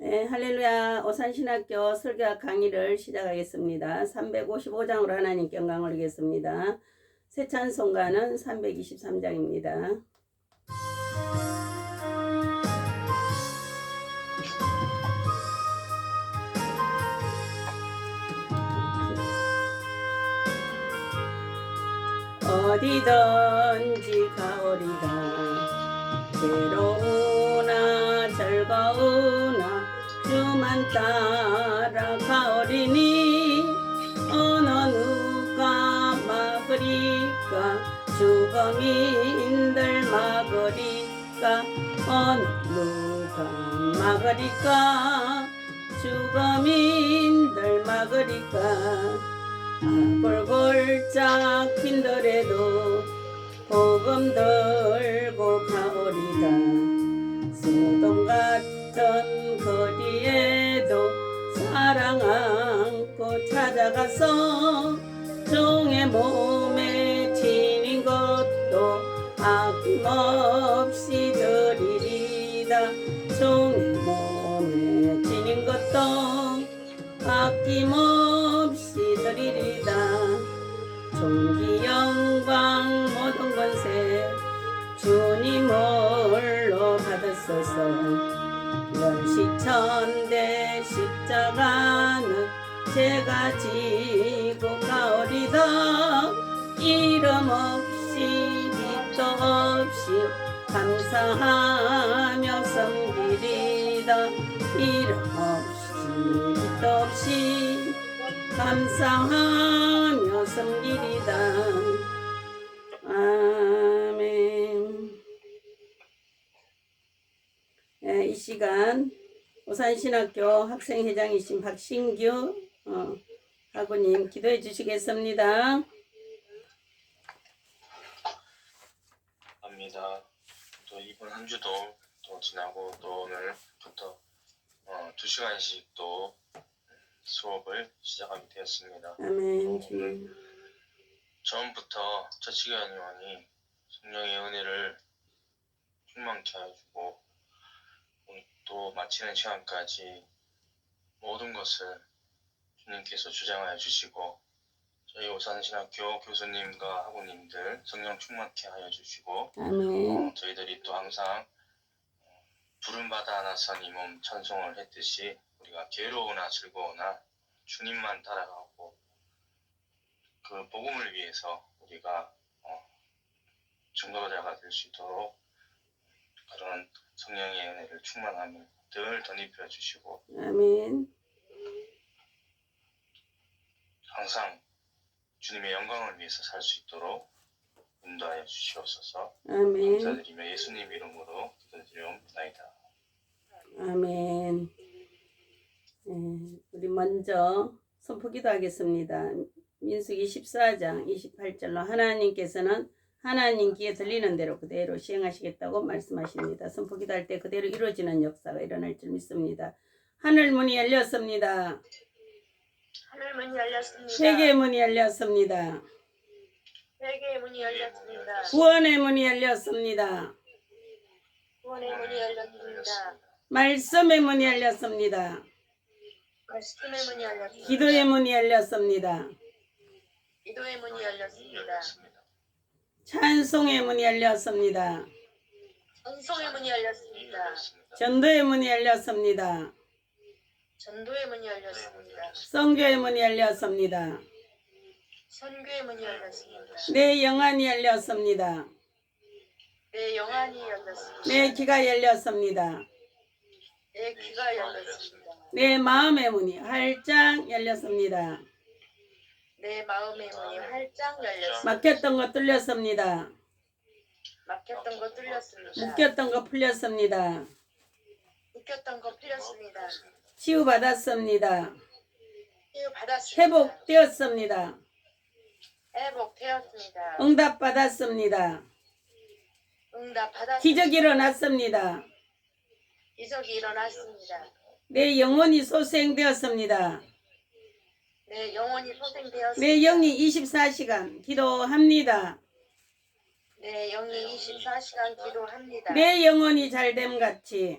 네, 할렐루야. 오산신학교 설교학 강의를 시작하겠습니다. 355장으로 하나님께 영광 올리겠습니다. 새 찬송가는 323장입니다. 어디든지 가오리다. 괴로우나 즐거우나 주만 따라가오리니 어느 누가 막으리까 죽음인들 막으리까 어느 누가 막으리까 죽음인들 막으리까 골골짝 빈들에도 복음 들고 가오리다. 소돔 같은 거리에도 사랑 안고 찾아가서 종의 몸에 지닌 것도 아낌없이 드리리다. 종의 몸에 지닌 것도 아낌없이 드리리다. 존귀 영광 모든 권세 주님 홀로 받으소서. 멸시천대 십자가는 제가 지고 가오리다. 이름 없이 빛도 없이 감사하며 섬기리다. 이름 없이 빛도 없이 감사하며 섬기리다. 아멘. 네, 이 시간 오산신학교 학생회장이신 박신규 학우님 기도해 주시겠습니다. 합니다. 또 이번 한 주도 또 지나고 또 오늘부터 2시간씩 또 수업을 시작하게 되었습니다. 아멘. 처음부터 처치교환 요한이 성령의 은혜를 충만케 하여주고 또 마치는 시간까지 모든 것을 주님께서 주장하여 주시고 저희 오산신학교 교수님과 학우님들 성령 충만케 하여 주시고 아멘. 저희들이 또 항상 부름받아 하나선 이 몸 찬송을 했듯이 우리가 괴로우나 즐거우나 주님만 따라가고 그 복음을 위해서 우리가 증거자가 될 수 있도록 그런 성령의 은혜를 충만함을 늘 덧입혀 주시고 아멘. 항상 주님의 영광을 위해서 살 수 있도록 인도하여 주시옵소서. 아멘. 감사드리며 예수님 이름으로 기도드리옵나이다. 아멘. 우리 먼저 선포기도 하겠습니다. 민수기 14장 28절로 하나님께서는 하나님 귀에 들리는 대로 그대로 시행하시겠다고 말씀하십니다. 선포기도 할 때 그대로 이루어지는 역사가 일어날 줄 믿습니다. 하늘 문이 열렸습니다. 하늘 문이 열렸습니다. 세계의 문이 열렸습니다. 세계의 문이 열렸습니다. 구원의 문이 열렸습니다. 구원의 문이 열렸습니다. 말씀의 문이 열렸습니다. 말씀의 문이 열렸습니다. 기도의 문이 열렸습니다. 기도의 문이 열렸습니다. 찬송의 문이 열렸습니다. 찬송의 문이 열렸습니다. 전도의 문이 열렸습니다. 전도의 문이 열렸습니다. 선교의 문이 열렸습니다. 선교의 문이 열렸습니다. 내 영안이 열렸습니다. 내 영안이 열렸습니다. 내 귀가 열렸습니다. 내 귀가 열렸습니다. 내 마음의 문이 활짝 열렸습니다. 내 마음의 문이 활짝 열렸습니다. 막혔던 거 뚫렸습니다. 막혔던 거 뚫렸습니다. 묶였던 거 풀렸습니다. 묶였던 거 풀렸습니다. 치유받았습니다. 치유받았습니다. 회복되었습니다. 회복되었습니다. 응답받았습니다. 응답받았습니다. 기적이 일어났습니다. 기적이 일어났습니다. 내 영혼이 소생되었습니다. 내 영혼이 소생되었습니다. 내 영이 24시간 기도합니다. 내 영이 24시간 기도합니다. 내 영혼이 잘됨 같이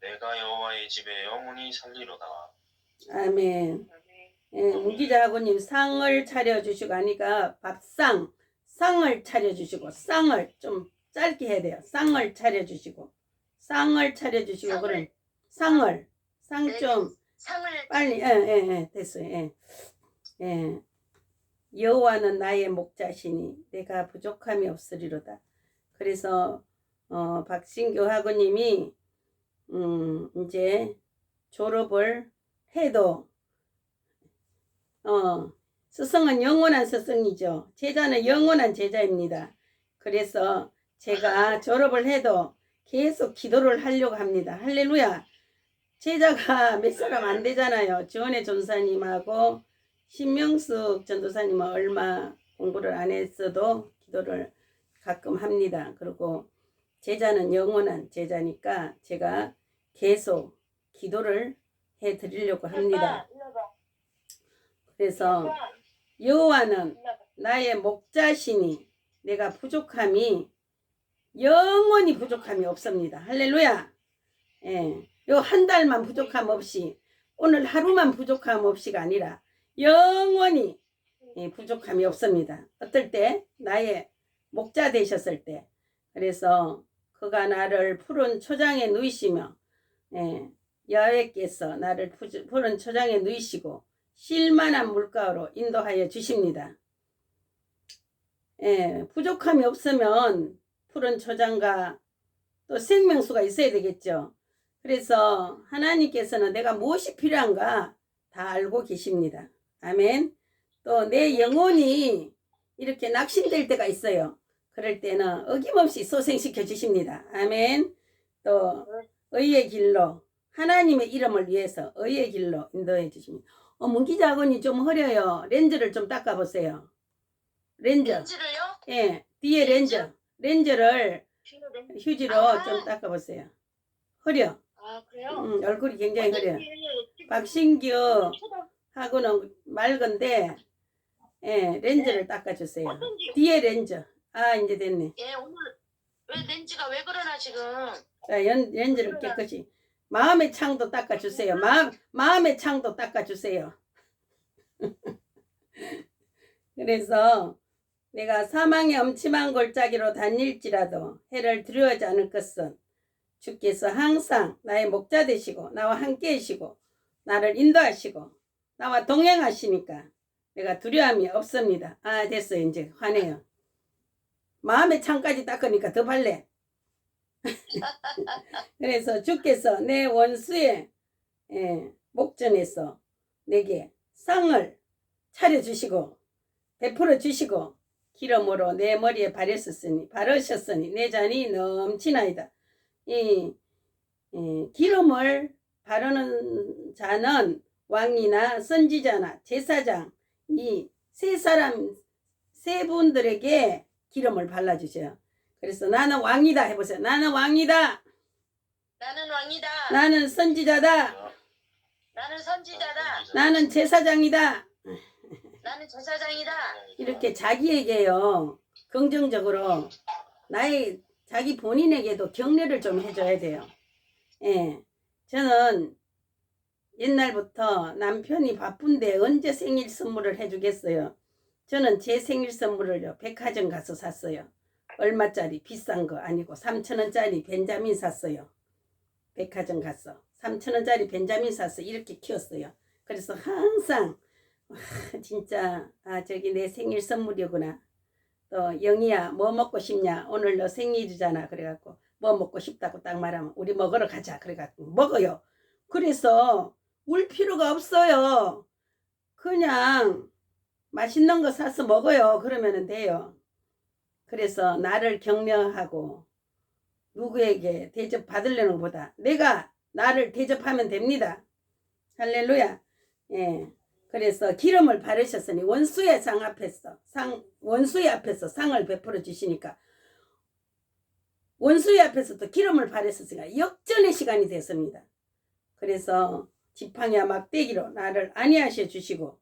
내가 여호와의 집에 영원히 살리로다. 아멘. 아멘. 예, 문기자하고님 상을 차려주시고 하니까 쌍을 차려주시고 쌍을 좀 짧게 해야 돼요. 쌍을 차려주시고 쌍을. 그런 쌍 네, 좀 상을 빨리 됐어요. 예. 여호와는 나의 목자시니 내가 부족함이 없으리로다. 그래서 박신교 학우님이 이제 졸업을 해도 스승은 영원한 스승이죠. 제자는 영원한 제자입니다. 그래서 제가 졸업을 해도 계속 기도를 하려고 합니다. 할렐루야. 제자가 몇 사람 안 되잖아요. 지원의 전사님하고 신명숙 전도사님은 얼마 공부를 안 했어도 기도를 가끔 합니다. 그리고 제자는 영원한 제자니까 제가 계속 기도를 해 드리려고 합니다. 그래서 여호와는 나의 목자시니 내가 영원히 부족함이 없습니다. 할렐루야. 예. 요 한 달만 부족함 없이 오늘 하루만 부족함 없이가 아니라 영원히 부족함이 없습니다. 어떨 때? 나의 목자 되셨을 때. 그래서 그가 나를 푸른 초장에 누이시며 여호와께서 나를 푸른 초장에 누이시고 쉴만한 물가로 인도하여 주십니다. 부족함이 없으면 푸른 초장과 또 생명수가 있어야 되겠죠. 그래서 하나님께서는 내가 무엇이 필요한가 다 알고 계십니다. 아멘. 또 내 영혼이 이렇게 낙심될 때가 있어요. 그럴 때는 어김없이 소생시켜 주십니다. 아멘. 또 의의 길로 하나님의 이름을 위해서 의의 길로 인도해 주십니다. 문기자 학원이 좀 흐려요. 렌즈를 좀 닦아보세요. 렌즈를요? 예, 뒤에 렌즈를 휴지로 좀 닦아보세요. 흐려. 아, 그래요? 얼굴이 굉장히 흐려. 박신규 하고는 맑은데 렌즈를 닦아주세요. 뒤에 렌즈. 이제 됐네. 예, 오늘 왜 렌즈가 왜 그러나 지금? 자, 렌즈를 깨끗이. 마음의 창도 닦아주세요. 마음의 창도 닦아주세요. 그래서 내가 사망의 엄침한 골짜기로 다닐지라도 해를 두려워하지 않을 것은 주께서 항상 나의 목자 되시고 나와 함께 하시고 나를 인도하시고 나와 동행하시니까 내가 두려움이 없습니다. 됐어요. 이제 화내요. 마음의 창까지 닦으니까 더 발래. 그래서 주께서 내 원수의 목전에서 내게 쌍을 차려주시고 베풀어 주시고 기름으로 내 머리에 바르셨으니 내 잔이 넘치나이다. 이 기름을 바르는 자는 왕이나 선지자나 제사장 이 세 분들에게 기름을 발라주세요. 그래서 나는 왕이다 해보세요. 나는 왕이다. 나는 왕이다. 나는 선지자다. 나는 선지자다. 나는 제사장이다. 나는 제사장이다. 이렇게 자기에게요 긍정적으로 자기 본인에게도 격려를 좀 해줘야 돼요. 저는 옛날부터 남편이 바쁜데 언제 생일 선물을 해주겠어요. 저는 제 생일 선물을요 백화점 가서 샀어요. 얼마짜리 비싼 거 아니고 3,000원짜리 벤자민 샀어요. 백화점 가서 3,000원짜리 벤자민 사서 이렇게 키웠어요. 그래서 항상 진짜 저기 내 생일 선물이구나. 또 영희야 뭐 먹고 싶냐 오늘 너 생일이잖아. 그래갖고 뭐 먹고 싶다고 딱 말하면 우리 먹으러 가자. 그래갖고 먹어요. 그래서 울 필요가 없어요. 그냥 맛있는 거 사서 먹어요. 그러면 돼요. 그래서 나를 격려하고 누구에게 대접 받으려는 것보다 내가 나를 대접하면 됩니다. 할렐루야. 그래서 기름을 바르셨으니 원수의 앞에서 상을 베풀어 주시니까 원수의 앞에서도 기름을 바르셨으니까 역전의 시간이 됐습니다. 그래서 지팡이와 막대기로 나를 안위하셔 주시고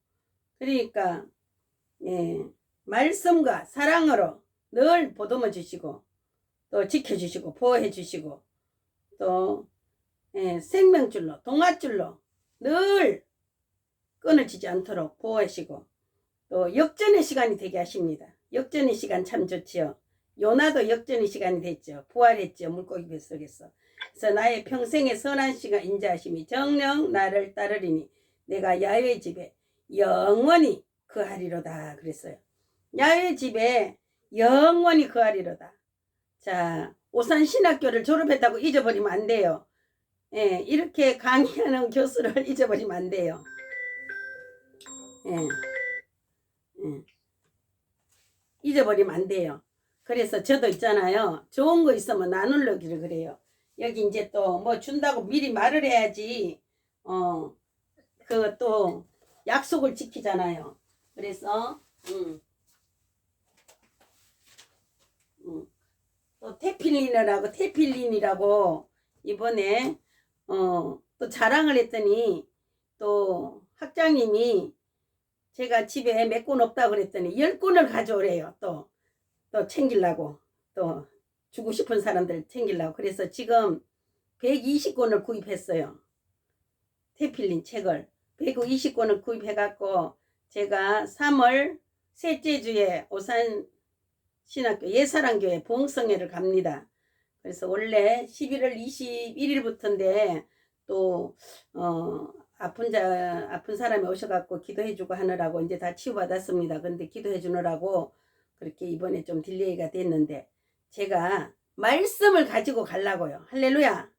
그러니까 말씀과 사랑으로 늘 보듬어 주시고 또 지켜주시고 보호해 주시고 또 생명줄로, 동아줄로 늘 끊어지지 않도록 보호하시고 또 역전의 시간이 되게 하십니다. 역전의 시간 참 좋지요. 요나도 역전의 시간이 됐죠. 부활했죠. 물고기 뱃속에서. 그래서 나의 평생의 선한 시간 인자하심이 정령 나를 따르리니 내가 야훼 집에 영원히 거하리로다 그랬어요. 야훼 집에 영원히 거하리로다. 자, 오산 신학교를 졸업했다고 잊어버리면 안 돼요. 예, 이렇게 강의하는 교수를 잊어버리면 안 돼요. 예, 예. 잊어버리면 안 돼요. 그래서 저도 있잖아요. 좋은 거 있으면 나누려기를 그래요. 여기 이제 또 뭐 준다고 미리 말을 해야지, 그 또 약속을 지키잖아요. 그래서, 또 테필린이라고 이번에, 또 자랑을 했더니 또 학장님이 제가 집에 몇 권 없다고 그랬더니 10권을 가져오래요. 또 챙기려고. 또 주고 싶은 사람들 챙기려고. 그래서 지금 120권을 구입했어요. 테필린 책을. 120권을 구입해갖고 제가 3월 셋째 주에 오산 신학교 예사랑교회 부흥성회를 갑니다. 그래서 원래 11월 21일부터인데 또 아픈 사람이 오셔갖고 기도해주고 하느라고 이제 다 치유받았습니다. 근데 기도해주느라고 그렇게 이번에 좀 딜레이가 됐는데 제가 말씀을 가지고 가려고요. 할렐루야.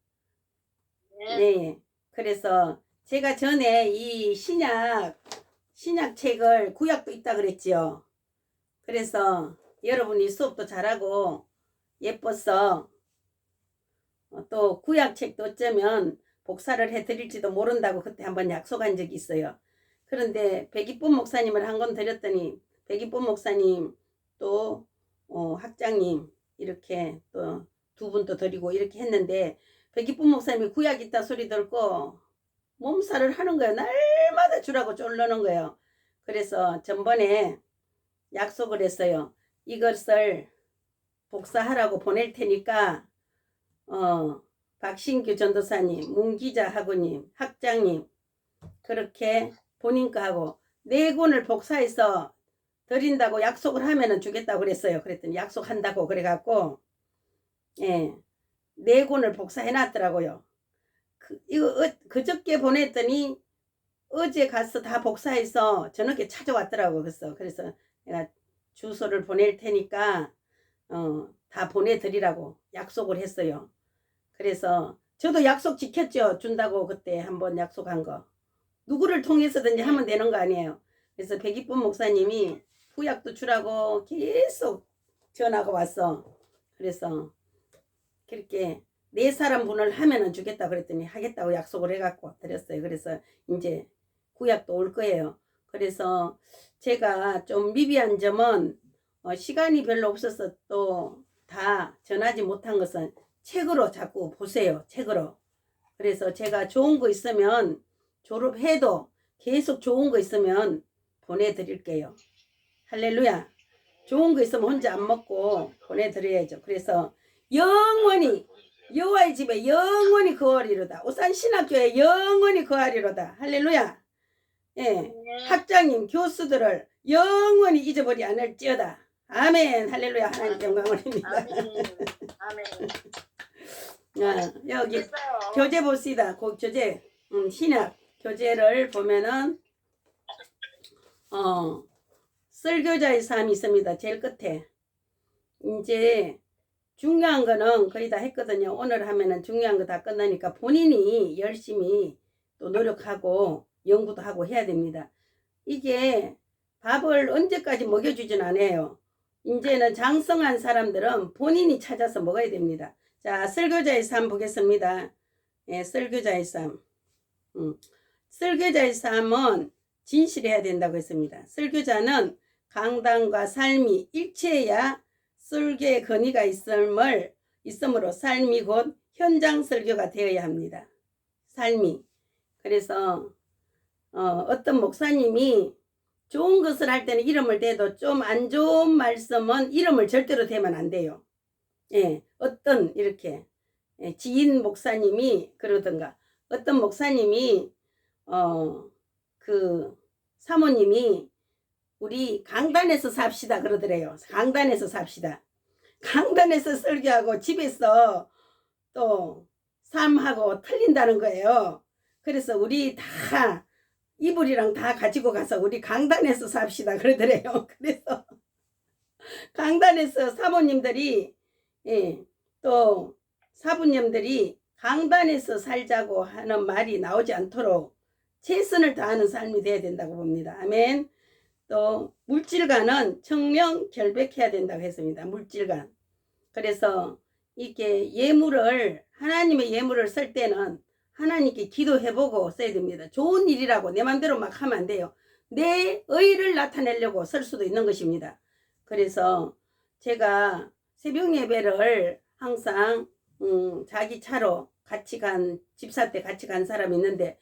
네. 그래서 제가 전에 이 신약책을 구약도 있다 그랬지요. 그래서 여러분이 수업도 잘하고 예뻐서 또 구약책도 어쩌면 복사를 해드릴지도 모른다고 그때 한번 약속한 적이 있어요. 그런데 백이쁨 목사님을 한 권 드렸더니 백이쁨 목사님 또 학장님 이렇게 또 두 분 또 드리고 이렇게 했는데 백이쁨 목사님이 구약 있다 소리 듣고 몸살을 하는 거예요. 날마다 주라고 쫄르는 거예요. 그래서 전번에 약속을 했어요. 이것을 복사하라고 보낼 테니까 박신규 전도사님, 문기자 학우님, 학장님 그렇게 본인 거 하고 4권을 복사해서 드린다고 약속을 하면은 주겠다고 그랬어요. 그랬더니 약속한다고 그래갖고 4권을 복사해 놨더라고요. 이거 그저께 보냈더니 어제 가서 다 복사해서 저녁에 찾아왔더라고. 그래서 내가 주소를 보낼 테니까 다 보내드리라고 약속을 했어요. 그래서 저도 약속 지켰죠. 준다고 그때 한번 약속한 거. 누구를 통해서든지 하면 되는 거 아니에요. 그래서 백이쁨 목사님이 후약도 주라고 계속 전화가 왔어. 그래서 그렇게 4사람 분을 하면은 주겠다 그랬더니 하겠다고 약속을 해갖고 드렸어요. 그래서 이제 구약도 올 거예요. 그래서 제가 좀 미비한 점은 시간이 별로 없어서 또 다 전하지 못한 것은 책으로 자꾸 보세요. 책으로. 그래서 제가 좋은 거 있으면 졸업해도 계속 좋은 거 있으면 보내드릴게요. 할렐루야. 좋은 거 있으면 혼자 안 먹고 보내드려야죠. 그래서 영원히 여호와의 집에 영원히 거하리로다. 오산 신학교에 영원히 거하리로다. 할렐루야. 예, 학장님, 교수들을 영원히 잊어버리 않을지어다. 아멘. 할렐루야. 하나님 영광 올립니다. 아멘. 여기 됐어요. 교재 봅시다. 교재 신약 교재를 보면은 설교자의 삶이 있습니다. 제일 끝에. 이제 중요한 거는 거의 다 했거든요. 오늘 하면은 중요한 거 다 끝나니까 본인이 열심히 또 노력하고 연구도 하고 해야 됩니다. 이게 밥을 언제까지 먹여주진 않아요. 이제는 장성한 사람들은 본인이 찾아서 먹어야 됩니다. 자, 설교자의 삶 보겠습니다. 예, 설교자의 삶. 설교자의 삶은 진실해야 된다고 했습니다. 설교자는 강단과 삶이 일치해야 설교의 건의가 있으므로 삶이 곧 현장 설교가 되어야 합니다. 삶이. 그래서 어떤 목사님이 좋은 것을 할 때는 이름을 대도 좀 안 좋은 말씀은 이름을 절대로 대면 안 돼요. 예, 어떤 이렇게 지인 목사님이 그러던가 어떤 목사님이 그 사모님이 우리 강단에서 삽시다 그러더래요. 강단에서 삽시다. 강단에서 설교하고 집에서 또 삶하고 틀린다는 거예요. 그래서 우리 다 이불이랑 다 가지고 가서 우리 강단에서 삽시다 그러더래요. 그래서 강단에서 사모님들이 또 사부님들이 강단에서 살자고 하는 말이 나오지 않도록 최선을 다하는 삶이 돼야 된다고 봅니다. 아멘. 또 물질과는 청명결백해야 된다고 했습니다. 물질과. 그래서 이게 예물을 하나님의 예물을 쓸 때는 하나님께 기도해보고 써야 됩니다. 좋은 일이라고 내 맘대로 막 하면 안 돼요. 내 의를 나타내려고 쓸 수도 있는 것입니다. 그래서 제가 새벽 예배를 항상 자기 차로 같이 간 집사 때 같이 간 사람이 있는데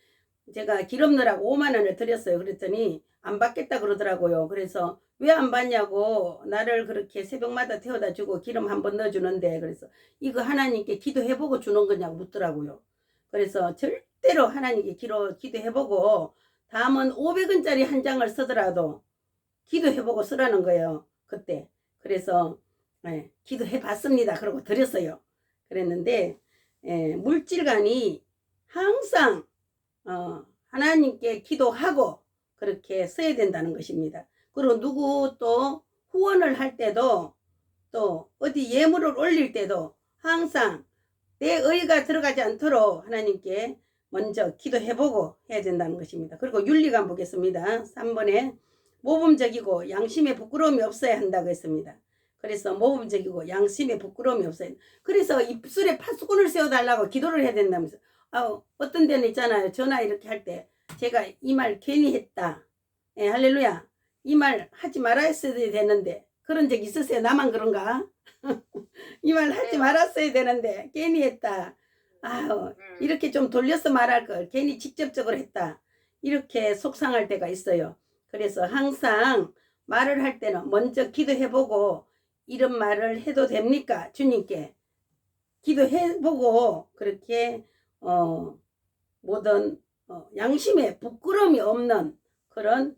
제가 기름 넣으라고 5만 원을 드렸어요. 그랬더니 안 받겠다 그러더라고요. 그래서 왜 안 받냐고 나를 그렇게 새벽마다 태워다 주고 기름 한 번 넣어주는데 그래서 이거 하나님께 기도해보고 주는 거냐고 묻더라고요. 그래서 절대로 하나님께 기도해보고 다음은 500원짜리 한 장을 쓰더라도 기도해보고 쓰라는 거예요. 그때. 그래서 기도해봤습니다. 그러고 드렸어요. 그랬는데 물질관이 항상 하나님께 기도하고 그렇게 써야 된다는 것입니다. 그리고 누구 또 후원을 할 때도 또 어디 예물을 올릴 때도 항상 내 의가 들어가지 않도록 하나님께 먼저 기도해보고 해야 된다는 것입니다. 그리고 윤리관 보겠습니다. 3번에 모범적이고 양심에 부끄러움이 없어야 한다고 했습니다. 그래서 모범적이고 양심에 부끄러움이 없어야 한다. 그래서 입술에 파수꾼을 세워달라고 기도를 해야 된다면서. 어떤 데는 있잖아요. 전화 이렇게 할 때 제가 이 말 괜히 했다. 할렐루야. 이 말 하지 말았어야 되는데 그런 적 있으세요? 나만 그런가? 이 말 하지 말았어야 되는데 괜히 했다. 이렇게 좀 돌려서 말할 걸 괜히 직접적으로 했다. 이렇게 속상할 때가 있어요. 그래서 항상 말을 할 때는 먼저 기도해보고 이런 말을 해도 됩니까? 주님께 기도해보고 그렇게 모든 양심에 부끄러움이 없는 그런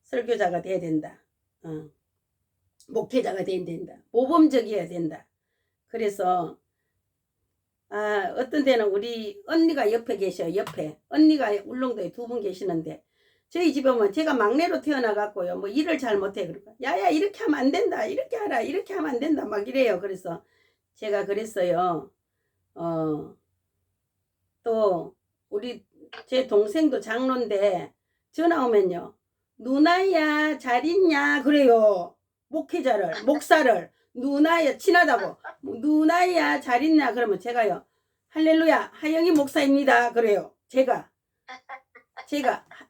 설교자가 돼야 된다. 목회자가 돼야 된다. 모범적이어야 된다. 그래서 어떤 데는 우리 언니가 옆에 계셔요. 옆에 언니가 울릉도에 2분 계시는데 저희 집에 오면 제가 막내로 태어나갖고요 뭐 일을 잘 못해. 그러니까 야야 이렇게 하면 안 된다. 이렇게 하라. 이렇게 하면 안 된다. 막 이래요. 그래서 제가 그랬어요. 또 우리 제 동생도 장로인데 전화 오면요 누나야 잘 있냐 그래요. 목사를 누나야 친하다고 누나야 잘 있냐 그러면 제가요 할렐루야 하영이 목사입니다 그래요. 제가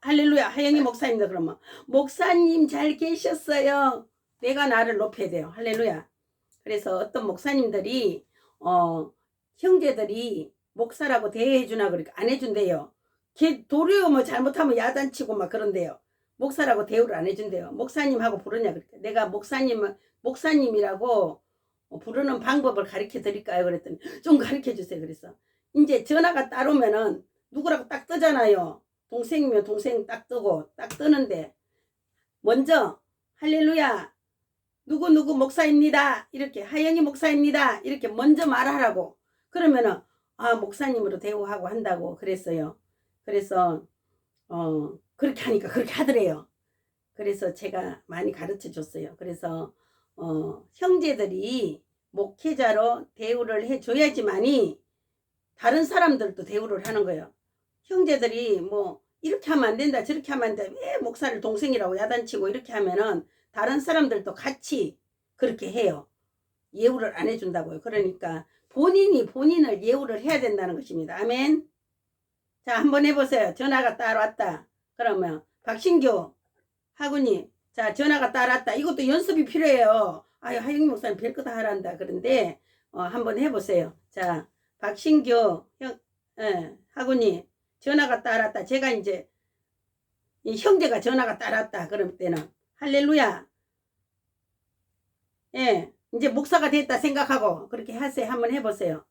할렐루야 하영이 목사입니다 그러면 목사님 잘 계셨어요. 내가 나를 높여야 돼요. 할렐루야. 그래서 어떤 목사님들이 형제들이 목사라고 대해해 주나 그러니까 안 해준대요. 걔 도리어 뭐 잘못하면 야단치고 막 그런데요. 목사라고 대우를 안 해준대요. 목사님하고 부르냐 그러니까 내가 목사님이라고 부르는 방법을 가르쳐 드릴까요? 그랬더니 좀 가르쳐 주세요. 그래서 이제 전화가 따르면은 누구라고 딱 뜨잖아요. 동생이면 동생 딱 뜨고 딱 뜨는데 먼저 할렐루야 누구 목사입니다. 이렇게 하영이 목사입니다. 이렇게 먼저 말하라고. 그러면은 목사님으로 대우하고 한다고 그랬어요. 그래서 그렇게 하니까 그렇게 하더래요. 그래서 제가 많이 가르쳐 줬어요. 그래서 형제들이 목회자로 대우를 해줘야지만이 다른 사람들도 대우를 하는 거예요. 형제들이 뭐 이렇게 하면 안 된다 저렇게 하면 안 된다 왜 목사를 동생이라고 야단치고 이렇게 하면은 다른 사람들도 같이 그렇게 해요. 예우를 안 해준다고요. 그러니까 본인이 본인을 예우를 해야 된다는 것입니다. 아멘. 자 한번 해보세요. 전화가 따라왔다. 그러면 박신교 하구님 자 전화가 따라왔다. 이것도 연습이 필요해요. 하영이 목사님 별거 다 하란다. 그런데 한번 해보세요. 자 박신교 하구님 전화가 따라왔다. 제가 이제 이 형제가 전화가 따라왔다. 그럴 때는 할렐루야. 이제 목사가 됐다 생각하고 그렇게 하세요. 한번 해보세요.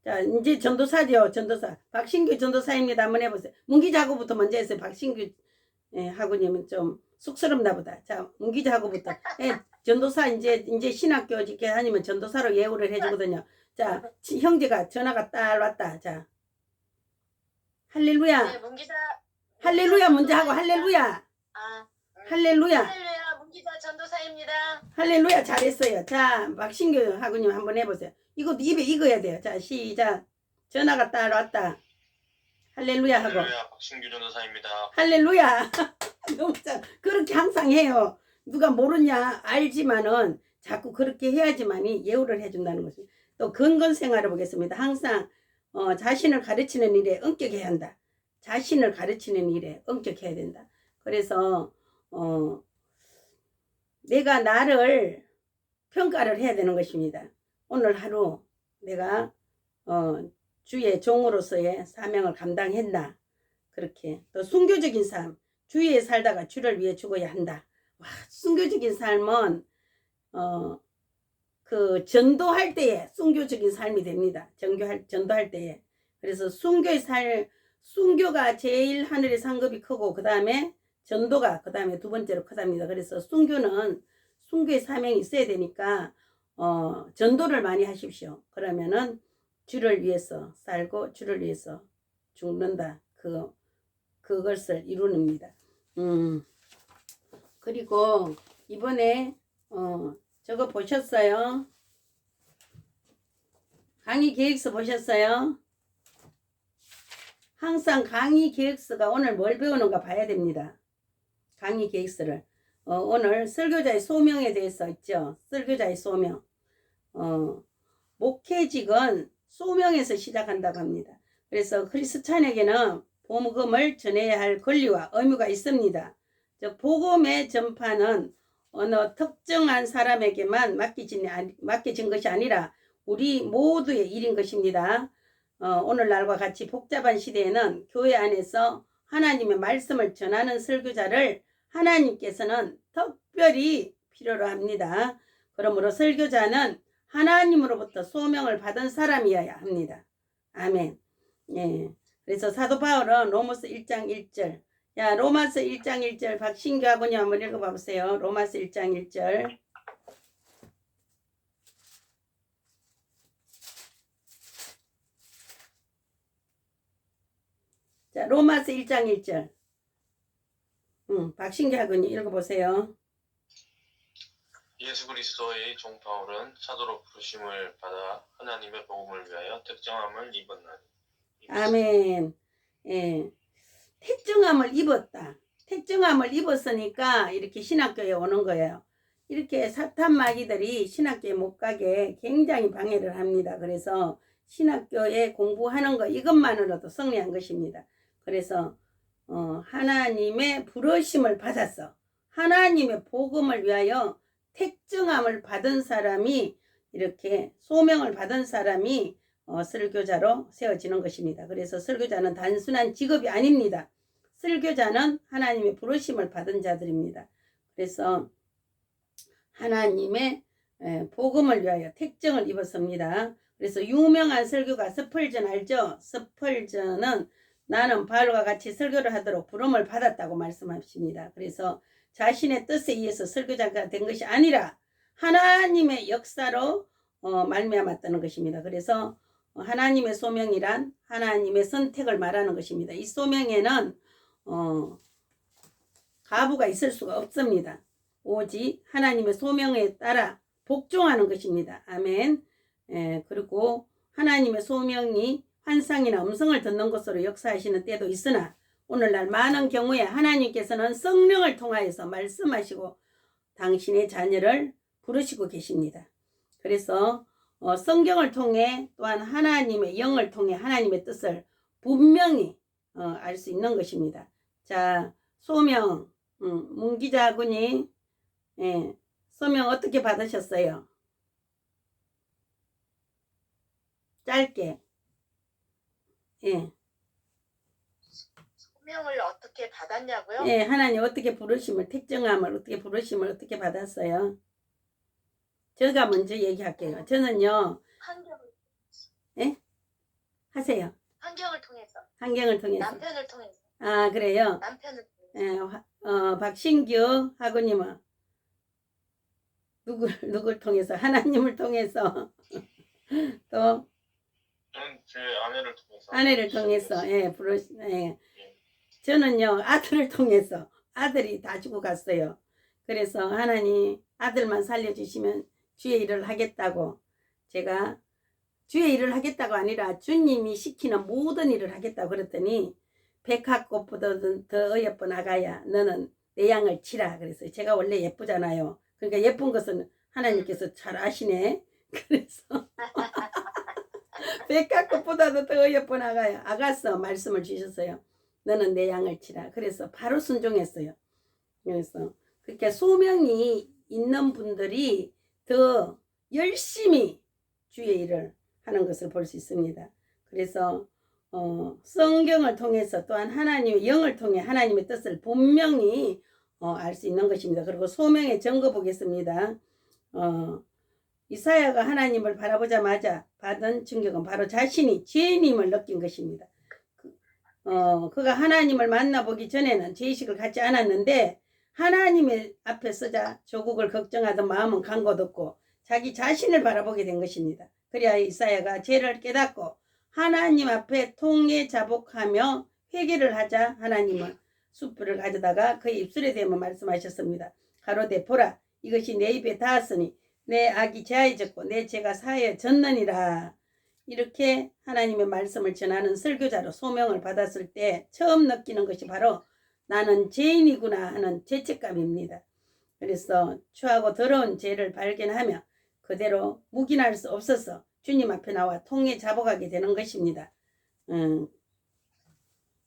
자, 이제 전도사죠. 전도사. 박신규 전도사입니다. 한번 해보세요. 문기자하고부터 먼저 했어요. 박신규 하고님은 좀 쑥스럽나 보다. 자, 문기자하고부터. 전도사 이제 신학교 이렇게 다니면 전도사로 예우를 해주거든요. 자, 형제가 전화가 딸 왔다. 자, 할렐루야. 네, 문기자. 할렐루야 먼저 하고 할렐루야. 아, 할렐루야. 할렐루야, 문기자 전도사입니다. 할렐루야 잘했어요. 자, 박신규 하고님 한번 해보세요. 이것도 입에 익어야 돼요. 자, 시작. 전화가 딸 왔다. 할렐루야 하고. 할렐루야, 박신규 전도사입니다. 할렐루야. 너무 잘. 그렇게 항상 해요. 누가 모르냐 알지만은 자꾸 그렇게 해야지만이 예우를 해준다는 것입니다. 또 근건 생활을 보겠습니다. 항상 자신을 가르치는 일에 엄격해야 한다. 자신을 가르치는 일에 엄격해야 된다. 그래서 내가 나를 평가를 해야 되는 것입니다. 오늘 하루 내가 주의 종으로서의 사명을 감당했나. 그렇게 또 순교적인 삶. 주위에 살다가 주를 위해 죽어야 한다. 와, 순교적인 삶은 그 전도할 때에 순교적인 삶이 됩니다. 전도할 때에. 그래서 순교가 제일 하늘의 상급이 크고 그 다음에 전도가 그 다음에 두 번째로 크답니다. 그래서 순교의 사명이 있어야 되니까 전도를 많이 하십시오. 그러면은 주를 위해서 살고 주를 위해서 죽는다. 그것을 이루는입니다. 그리고 이번에 저거 보셨어요? 강의 계획서 보셨어요? 항상 강의 계획서가 오늘 뭘 배우는가 봐야 됩니다. 강의 계획서를 오늘 설교자의 소명에 대해서 있죠. 설교자의 소명. 목회직은 소명에서 시작한다고 합니다. 그래서 크리스찬에게는 복음을 전해야 할 권리와 의무가 있습니다. 즉 복음의 전파는 어느 특정한 사람에게만 맡겨진 것이 아니라 우리 모두의 일인 것입니다. 오늘날과 같이 복잡한 시대에는 교회 안에서 하나님의 말씀을 전하는 설교자를 하나님께서는 특별히 필요로 합니다. 그러므로 설교자는 하나님으로부터 소명을 받은 사람이어야 합니다. 아멘. 예. 그래서 사도 바울은 로마서 1장 1절. 야, 로마서 1장 1절 박신규 하고님 한번 읽어봐 보세요. 로마서 1장 1절. 자, 로마서 1장 1절. 박신규 하고님 읽어보세요. 예수 그리스도의 종 바울은 사도로 부르심을 받아 하나님의 복음을 위하여 특정함을 입었나니. 아멘. 예. 택정함을 입었다. 택정함을 입었으니까 이렇게 신학교에 오는 거예요. 이렇게 사탄 마귀들이 신학교에 못 가게 굉장히 방해를 합니다. 그래서 신학교에 공부하는 거 이것만으로도 승리한 것입니다. 그래서 하나님의 부르심을 받았어. 하나님의 복음을 위하여 택정함을 받은 사람이 이렇게 소명을 받은 사람이 설교자로 세워지는 것입니다. 그래서 설교자는 단순한 직업이 아닙니다. 설교자는 하나님의 부르심을 받은 자들입니다. 그래서 하나님의 복음을 위하여 택정을 입었습니다. 그래서 유명한 설교가 스펄전 알죠? 스펄전은 나는 바울과 같이 설교를 하도록 부름을 받았다고 말씀하십니다. 그래서 자신의 뜻에 의해서 설교자가 된 것이 아니라 하나님의 역사로 말미암았다는 것입니다. 그래서 하나님의 소명이란 하나님의 선택을 말하는 것입니다. 이 소명에는 가부가 있을 수가 없습니다. 오직 하나님의 소명에 따라 복종하는 것입니다. 아멘. 그리고 하나님의 소명이 환상이나 음성을 듣는 것으로 역사하시는 때도 있으나 오늘날 많은 경우에 하나님께서는 성령을 통하여서 말씀하시고 당신의 자녀를 부르시고 계십니다. 그래서 성경을 통해 또한 하나님의 영을 통해 하나님의 뜻을 분명히 알 수 있는 것입니다. 자, 소명 문기자군이 소명 어떻게 받으셨어요? 짧게. 소명을 어떻게 받았냐고요? 예, 하나님 어떻게 부르심을 택정함을 어떻게 부르심을 어떻게 받았어요? 제가 먼저 얘기할게요. 저는요. 환경을. 예? 하세요. 환경을 통해서, 환경을 통해서. 남편을 통해서, 아, 그래요? 남편을 통해서. 박신규 하고님은 누굴 통해서? 하나님을 통해서. 또 저는 제 아내를 통해서. 아내를 통해서. 저는요, 아들을 통해서. 아들이 다 주고 갔어요. 그래서 하나님 아들만 살려주시면 주의 일을 하겠다고, 제가 주의 일을 하겠다고 아니라 주님이 시키는 모든 일을 하겠다고 그랬더니, 백합꽃보다도 더 어여쁜 아가야, 너는 내 양을 치라. 그래서 제가 원래 예쁘잖아요. 그러니까 예쁜 것은 하나님께서 잘 아시네. 그래서 백합꽃보다도 더 어여쁜 아가야, 아가서 말씀을 주셨어요. 너는 내 양을 치라. 그래서 바로 순종했어요. 그래서 그렇게 소명이 있는 분들이 더 열심히 주의 일을 하는 것을 볼 수 있습니다. 그래서 성경을 통해서 또한 하나님의 영을 통해 하나님의 뜻을 분명히 알 수 있는 것입니다. 그리고 소명의 증거 보겠습니다. 이사야가 하나님을 바라보자마자 받은 충격은 바로 자신이 죄인임을 느낀 것입니다. 그가 하나님을 만나보기 전에는 죄의식을 갖지 않았는데, 하나님의 앞에 서자 조국을 걱정하던 마음은 간 곳 없고 자기 자신을 바라보게 된 것입니다. 그래야 이사야가 죄를 깨닫고 하나님 앞에 통회자복하며 회개를 하자 하나님은 숯불을 가져다가 그의 입술에 대면 말씀하셨습니다. 가로되 보라, 이것이 내 입에 닿았으니 내 악이 제하여졌고 내 죄가 사하여졌느니라. 이렇게 하나님의 말씀을 전하는 설교자로 소명을 받았을 때 처음 느끼는 것이 바로 나는 죄인이구나 하는 죄책감입니다. 그래서 추하고 더러운 죄를 발견하며 그대로 묵인할 수 없어서 주님 앞에 나와 통회자복하게 되는 것입니다.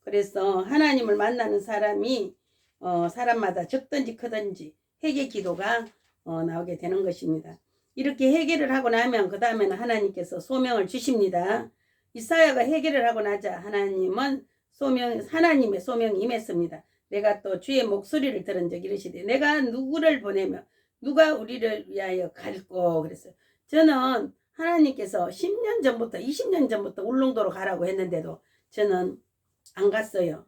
그래서 하나님을 만나는 사람이 사람마다 적든지 크든지 회개 기도가 나오게 되는 것입니다. 이렇게 회개를 하고 나면 그 다음에는 하나님께서 소명을 주십니다. 이사야가 회개를 하고 나자 하나님은 하나님의 소명이 임했습니다. 내가 또 주의 목소리를 들은 적 이르시되 내가 누구를 보내며 누가 우리를 위하여 갈고. 그랬어요. 저는 하나님께서 10년 전부터 20년 전부터 울릉도로 가라고 했는데도 저는 안 갔어요.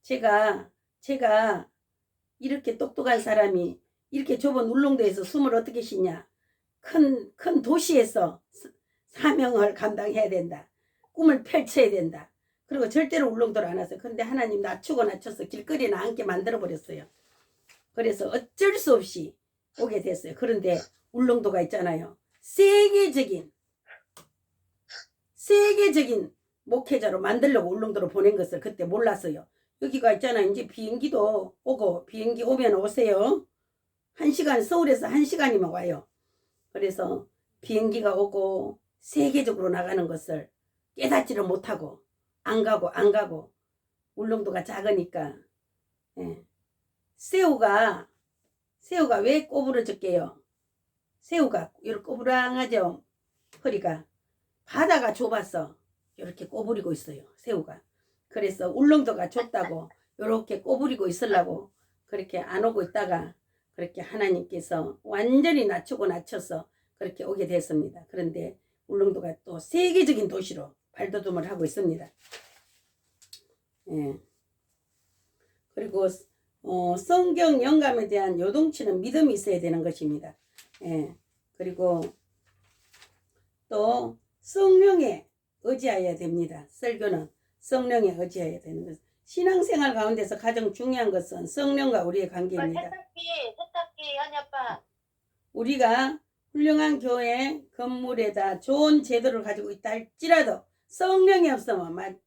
제가 이렇게 똑똑한 사람이 이렇게 좁은 울릉도에서 숨을 어떻게 쉬냐. 큰 도시에서 사명을 감당해야 된다. 꿈을 펼쳐야 된다. 그리고 절대로 울릉도를 안 왔어요. 그런데 하나님 낮추고 낮춰서 길거리에 앉게 만들어버렸어요. 그래서 어쩔 수 없이 오게 됐어요. 그런데 울릉도가 있잖아요. 세계적인 목회자로 만들려고 울릉도로 보낸 것을 그때 몰랐어요. 여기가 있잖아요. 이제 비행기도 오고, 비행기 오면 오세요. 1시간, 서울에서 1시간이면 와요. 그래서 비행기가 오고 세계적으로 나가는 것을 깨닫지를 못하고 안 가고 울릉도가 작으니까. 새우가 왜 꼬부러졌게요? 새우가 이렇게 꼬부랑하죠. 허리가. 바다가 좁아서 이렇게 꼬부리고 있어요. 새우가. 그래서 울릉도가 좁다고 이렇게 꼬부리고 있으려고 그렇게 안 오고 있다가 그렇게 하나님께서 완전히 낮춰서 그렇게 오게 됐습니다. 그런데 울릉도가 또 세계적인 도시로 발돋움을 하고 있습니다. 그리고 성경 영감에 대한 요동치는 믿음이 있어야 되는 것입니다. 그리고 또 성령에 의지해야 됩니다. 설교는 성령에 의지해야 되는 것. 신앙생활 가운데서 가장 중요한 것은 성령과 우리의 관계입니다. 세탁기 한이 아빠. 우리가 훌륭한 교회 건물에다 좋은 제도를 가지고 있다 할지라도 성령이 없으면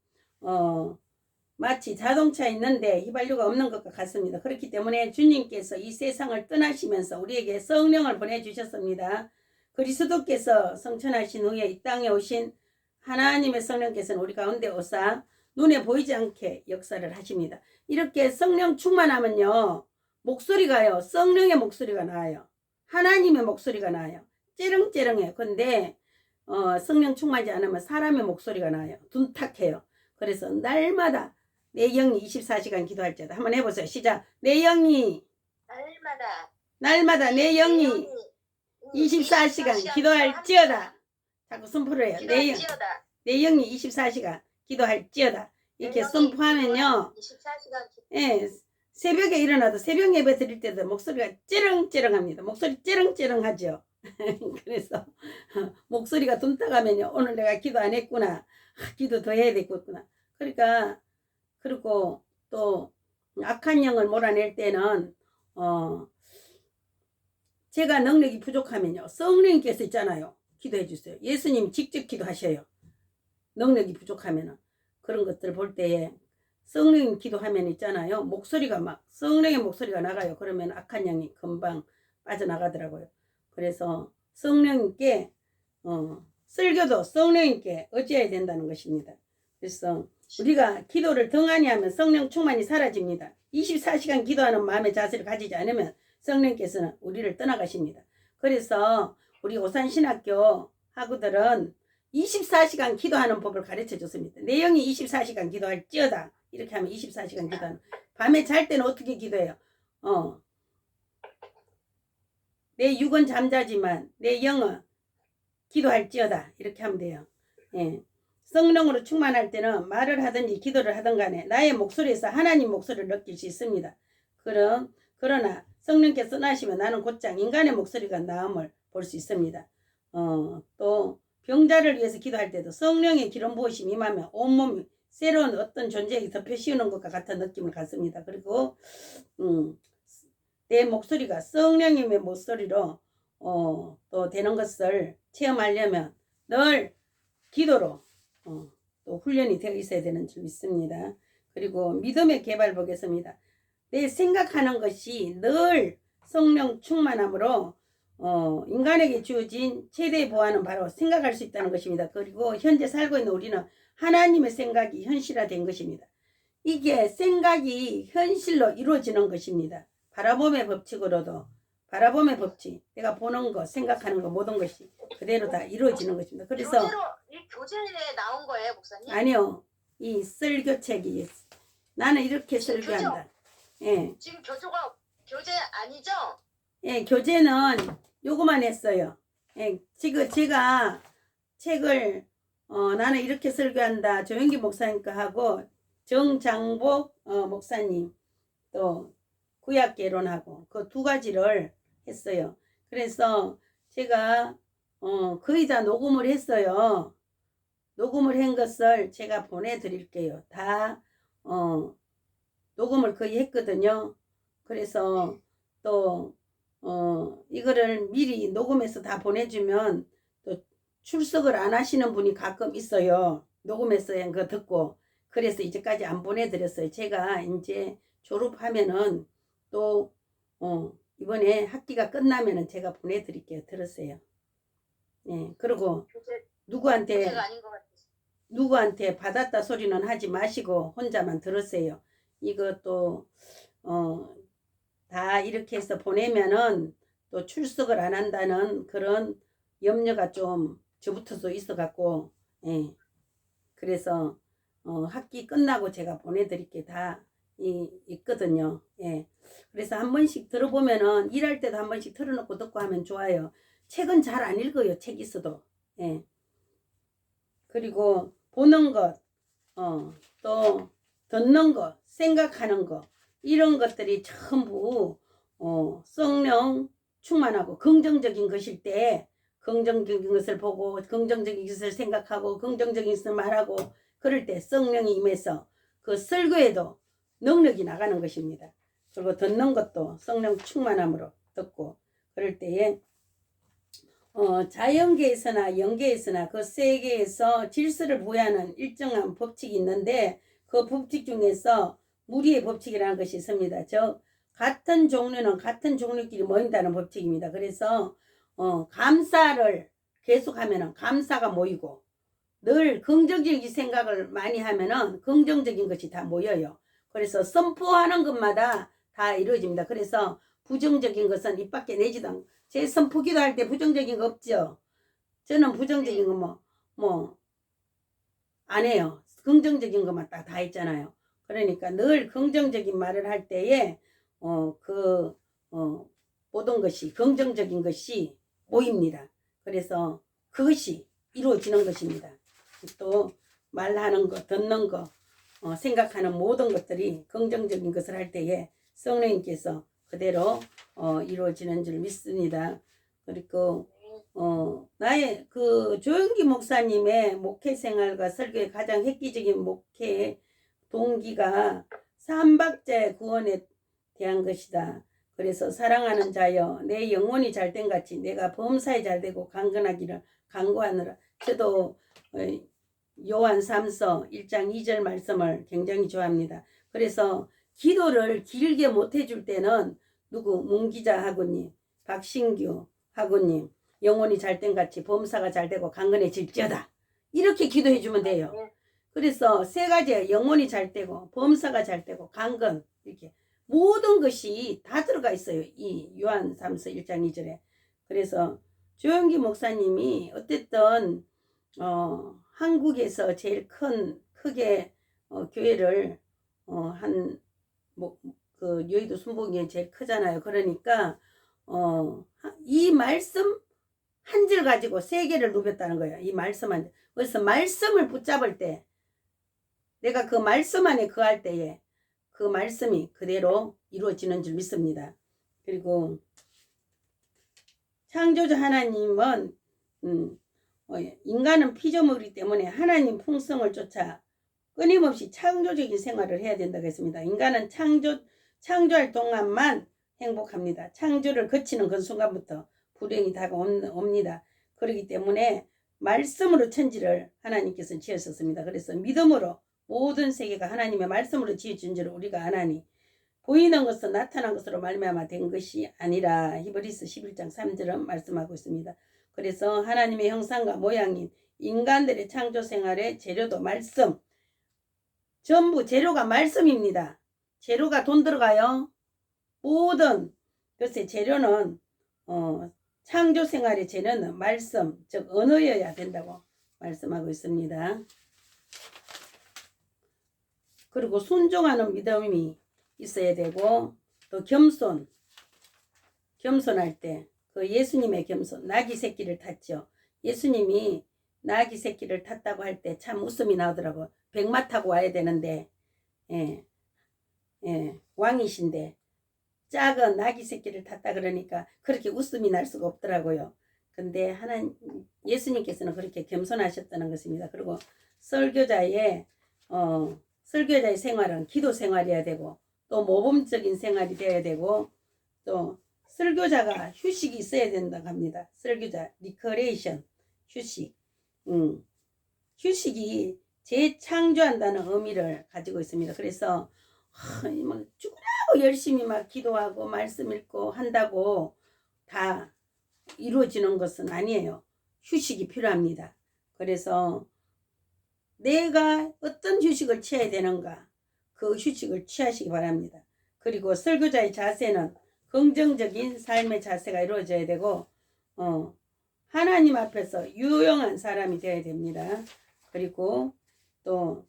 마치 자동차 있는데 휘발유가 없는 것과 같습니다. 그렇기 때문에 주님께서 이 세상을 떠나시면서 우리에게 성령을 보내주셨습니다. 그리스도께서 성천하신 후에 이 땅에 오신 하나님의 성령께서는 우리 가운데 오사 눈에 보이지 않게 역사를 하십니다. 이렇게 성령 충만하면요, 목소리가요, 성령의 목소리가 나와요. 하나님의 목소리가 나와요. 찌릉찌릉해요. 근데 성령 충만하지 않으면 사람의 목소리가 나와요. 둔탁해요. 그래서 날마다 내 영이 24시간 기도할지어다. 한번 해보세요. 시작. 내 영이 날마다 내 영이 24시간 기도할지어다. 자꾸 선포를 해요. 내 영. 내 영이 24시간 기도할지어다. 이렇게 선포하면요. 24시간 예, 새벽에 일어나도 새벽 예배 드릴 때도 목소리가 찌렁찌렁합니다. 목소리 찌렁찌렁하죠. 그래서 목소리가 둔탁하면요. 오늘 내가 기도 안 했구나. 기도 더 해야 되겠구나. 그러니까 그리고 또 악한 영을 몰아낼 때는 제가 능력이 부족하면요. 성령님께서 있잖아요. 기도해 주세요. 예수님 직접 기도하셔요. 능력이 부족하면은 그런 것들 볼 때에 성령 기도하면 있잖아요. 목소리가 막 성령의 목소리가 나가요. 그러면 악한 영이 금방 빠져나가더라고요. 그래서 성령님께 설교도 성령님께 의지해야 된다는 것입니다. 그래서 우리가 기도를 등한히 하면 성령 충만이 사라집니다. 24시간 기도하는 마음의 자세를 가지지 않으면 성령께서는 우리를 떠나가십니다. 그래서 우리 오산신학교 학우들은 24시간 기도하는 법을 가르쳐 줬습니다. 내 영이 24시간 기도할지어다. 이렇게 하면 24시간 기도하는. 밤에 잘 때는 어떻게 기도해요? 내 육은 잠자지만 내 영은 기도할지어다. 이렇게 하면 돼요. 예. 성령으로 충만할 때는 말을 하든지 기도를 하든 간에 나의 목소리에서 하나님 목소리를 느낄 수 있습니다. 그러나 성령께서 떠나시면 나는 곧장 인간의 목소리가 나음을 볼 수 있습니다. 또 병자를 위해서 기도할 때도 성령의 기름 부으심이 임하면 온몸이 새로운 어떤 존재에게 덮여 씌우는 것과 같은 느낌을 갖습니다. 그리고 내 목소리가 성령님의 목소리로 또 되는 것을 체험하려면 늘 기도로 또 훈련이 되어 있어야 되는 줄 믿습니다. 그리고 믿음의 개발 보겠습니다. 내 생각하는 것이 늘 성령 충만함으로 인간에게 주어진 최대의 보안은 바로 생각할 수 있다는 것입니다. 그리고 현재 살고 있는 우리는 하나님의 생각이 현실화된 것입니다. 이게 생각이 현실로 이루어지는 것입니다. 바라봄의 법칙으로도 바라봄의 법칙, 내가 보는 것, 생각하는 것 모든 것이 그대로 다 이루어지는 것입니다. 그래서 교재에 나온 거예요, 목사님? 아니요, 이 설교책이 나는 이렇게 설교한다. 예. 지금 교재 아니죠? 예, 교재는 요거만 했어요. 예, 지금 제가 책을 나는 이렇게 설교한다. 조영기 목사님 거 하고 정장복 목사님 또 구약개론하고 그 두 가지를 했어요. 그래서 제가 거의 다 녹음을 했어요. 녹음을 한 것을 제가 보내드릴게요. 다 녹음을 거의 했거든요. 그래서 또 이거를 미리 녹음해서 다 보내주면 또 출석을 안 하시는 분이 가끔 있어요. 녹음해서 한 거 듣고. 그래서 이제까지 안 보내드렸어요. 제가 이제 졸업하면은 또 이번에 학기가 끝나면은 제가 보내드릴게요. 들으세요. 예, 그리고 누구한테 받았다 소리는 하지 마시고 혼자만 들으세요. 이것도 다 이렇게 해서 보내면은 또 출석을 안 한다는 그런 염려가 좀 저부터도 있어 갖고, 예. 그래서 학기 끝나고 제가 보내드릴게 다 있거든요. 예. 그래서 한 번씩 들어보면은 일할 때도 한 번씩 틀어놓고 듣고 하면 좋아요. 책은 잘 안 읽어요. 책 있어도. 예. 그리고 보는 것, 또 듣는 것, 생각하는 것, 이런 것들이 전부 성령 충만하고 긍정적인 것일 때 긍정적인 것을 보고 긍정적인 것을 생각하고 긍정적인 것을 말하고 그럴 때 성령이 임해서 그 설교에도 능력이 나가는 것입니다. 그리고 듣는 것도 성령 충만함으로 듣고 그럴 때에 자연계에서나 영계에서나 그 세계에서 질서를 부여하는 일정한 법칙이 있는데 그 법칙 중에서 무리의 법칙이라는 것이 있습니다. 즉 같은 종류는 같은 종류끼리 모인다는 법칙입니다. 그래서 감사를 계속하면은 감사가 모이고 늘 긍정적인 생각을 많이 하면은 긍정적인 것이 다 모여요. 그래서 선포하는 것마다 다 이루어집니다. 그래서 부정적인 것은 입 밖에 내지도 않고 제 선포기도 할 때 부정적인 거 없죠. 저는 부정적인 거 안 해요. 긍정적인 것만 다 있잖아요. 그러니까 늘 긍정적인 말을 할 때에 모든 것이 긍정적인 것이 모입니다. 그래서 그것이 이루어지는 것입니다. 또 말하는 거, 듣는 거, 생각하는 모든 것들이 긍정적인 것을 할 때에 성령님께서 그대로 이루어지는 줄 믿습니다. 그리고 나의 그 조영기 목사님의 목회 생활과 설교의 가장 획기적인 목회 동기가 삼박자의 구원에 대한 것이다. 그래서 사랑하는 자여 내 영혼이 잘된 같이 내가 범사에 잘되고 강건하기를 간구하느라. 저도 요한 3서 1장 2절 말씀을 굉장히 좋아합니다. 그래서 기도를 길게 못 해줄 때는 누구 문기자 하고님, 박신규 하고님 영혼이 잘된 같이 범사가 잘되고 강건해질지어다. 이렇게 기도해 주면 돼요. 그래서 세 가지 영혼이 잘되고 범사가 잘되고 강건 이렇게 모든 것이 다 들어가 있어요. 이 요한 3서 1장 2절에. 그래서 조영기 목사님이 어쨌든 한국에서 제일 크게 교회를 그 여의도 순복이 제일 크잖아요. 그러니까 이 말씀 한 줄 가지고 세 개를 누볐다는 거예요. 이 말씀 한 줄. 그래서 말씀을 붙잡을 때 내가 그 말씀 안에 거할 때에 그 말씀이 그대로 이루어지는 줄 믿습니다. 그리고 창조주 하나님은 인간은 피조물이기 때문에 하나님 풍성을 쫓아 끊임없이 창조적인 생활을 해야 된다고 했습니다. 인간은 창조할 동안만 행복합니다. 창조를 거치는 그 순간부터 불행이 다가옵니다. 그렇기 때문에 말씀으로 천지를 하나님께서 지으셨습니다. 그래서 믿음으로 모든 세계가 하나님의 말씀으로 지어진 줄 우리가 아나니 보이는 것은 나타난 것으로 말미암아 된 것이 아니라 히브리서 11장 3절은 말씀하고 있습니다. 그래서 하나님의 형상과 모양인 인간들의 창조 생활의 재료도 말씀, 전부 재료가 말씀입니다. 재료가 돈 들어가요. 모든 것의 재료는 창조 생활의 재료는 말씀, 즉 언어여야 된다고 말씀하고 있습니다. 그리고 순종하는 믿음이 있어야 되고 또 겸손할 때 그 예수님의 겸손, 나귀 새끼를 탔죠. 예수님이 나귀 새끼를 탔다고 할 때 참 웃음이 나오더라고. 백마 타고 와야 되는데 왕이신데 작은 나귀 새끼를 탔다 그러니까 그렇게 웃음이 날 수가 없더라고요. 근데 예수님께서는 그렇게 겸손하셨다는 것입니다. 그리고 설교자의 생활은 기도 생활이어야 되고 또 모범적인 생활이 되어야 되고 또 설교자가 휴식이 있어야 된다고 합니다. 설교자 리커레이션 휴식. 휴식이 재창조한다는 의미를 가지고 있습니다. 그래서 막 죽으라고 열심히 막 기도하고 말씀 읽고 한다고 다 이루어지는 것은 아니에요. 휴식이 필요합니다. 그래서 내가 어떤 휴식을 취해야 되는가 그 휴식을 취하시기 바랍니다. 그리고 설교자의 자세는 긍정적인 삶의 자세가 이루어져야 되고 하나님 앞에서 유용한 사람이 되어야 됩니다. 그리고 또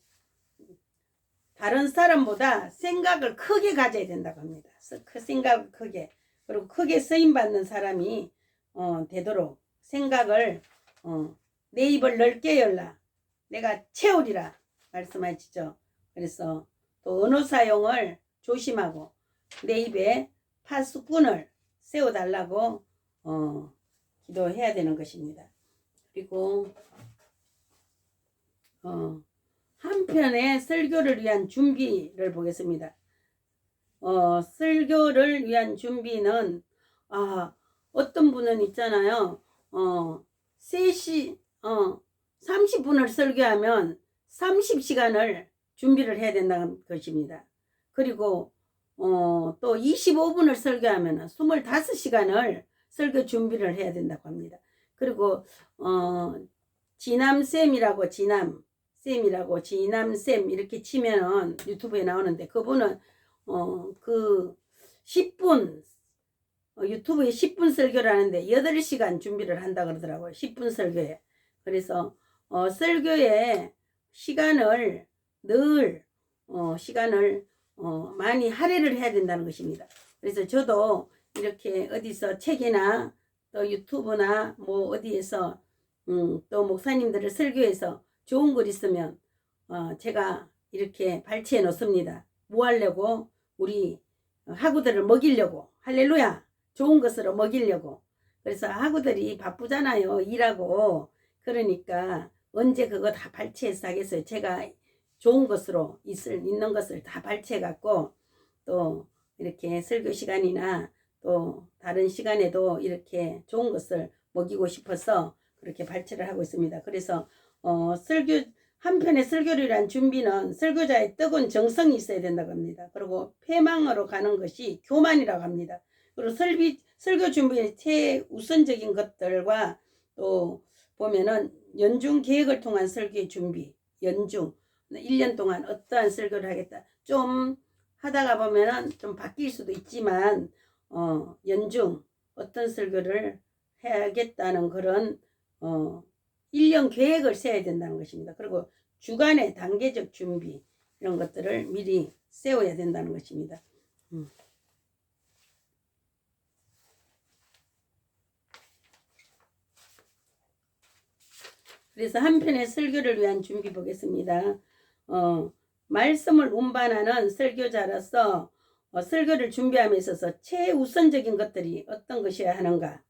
다른 사람보다 생각을 크게 가져야 된다고 합니다. 그 생각을 크게. 그리고 크게 쓰임받는 사람이 되도록 생각을 내 입을 넓게 열라. 내가 채우리라 말씀하시죠. 그래서 또 언어 사용을 조심하고 내 입에 파수꾼을 세워달라고 기도해야 되는 것입니다. 그리고 한편의 설교를 위한 준비를 보겠습니다. 설교를 위한 준비는 어떤 분은 있잖아요. 3시 30분을 설교하면 30시간을 준비를 해야 된다는 것입니다. 그리고 또 25분을 설교하면 25시간을 설교 준비를 해야 된다고 합니다. 그리고 지남쌤이라고 지남쌤 이렇게 치면은 유튜브에 나오는데 그분은 그 10분 유튜브에 10분 설교를 하는데 8시간 준비를 한다 그러더라고요. 10분 설교에. 그래서 설교에 시간을 늘 많이 할애를 해야 된다는 것입니다. 그래서 저도 이렇게 어디서 책이나 또 유튜브나 뭐 어디에서 또 목사님들을 설교해서 좋은 글 있으면 제가 이렇게 발췌해 놓습니다. 뭐 하려고? 우리 학우들을 먹이려고. 할렐루야. 좋은 것으로 먹이려고. 그래서 학우들이 바쁘잖아요. 일하고. 그러니까 언제 그거 다 발췌해서 하겠어요. 제가 좋은 것으로 있는 것을 다 발췌해 갖고 또 이렇게 설교 시간이나 또 다른 시간에도 이렇게 좋은 것을 먹이고 싶어서 그렇게 발췌를 하고 있습니다. 그래서 한편의 설교를 위한 준비는 설교자의 뜨거운 정성이 있어야 된다고 합니다. 그리고 폐망으로 가는 것이 교만이라고 합니다. 그리고 설교 준비의 최우선적인 것들과 또 보면은 연중 계획을 통한 설교의 준비, 연중 1년 동안 어떠한 설교를 하겠다. 좀 하다가 보면은 좀 바뀔 수도 있지만 연중 어떤 설교를 해야겠다는 그런 1년 계획을 세워야 된다는 것입니다. 그리고 주간의 단계적 준비 이런 것들을 미리 세워야 된다는 것입니다. 그래서 한편의 설교를 위한 준비 보겠습니다. 말씀을 운반하는 설교자로서 설교를 준비함에 있어서 최우선적인 것들이 어떤 것이어야 하는가,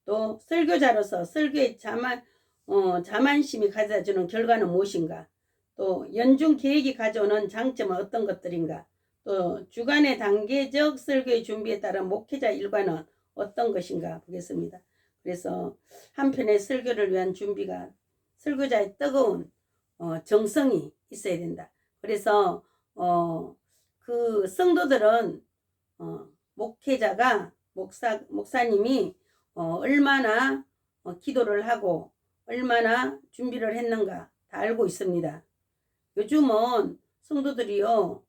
또 설교자로서 설교의 자만심이 가져다주는 결과는 무엇인가, 또 연중 계획이 가져오는 장점은 어떤 것들인가, 또 주간의 단계적 설교의 준비에 따른 목회자 일과는 어떤 것인가 보겠습니다. 그래서 한편의 설교를 위한 준비가 설교자의 뜨거운 정성이 있어야 된다. 그래서 그 성도들은 목회자가 목사님이 얼마나 기도를 하고 얼마나 준비를 했는가 다 알고 있습니다. 요즘은 성도들이요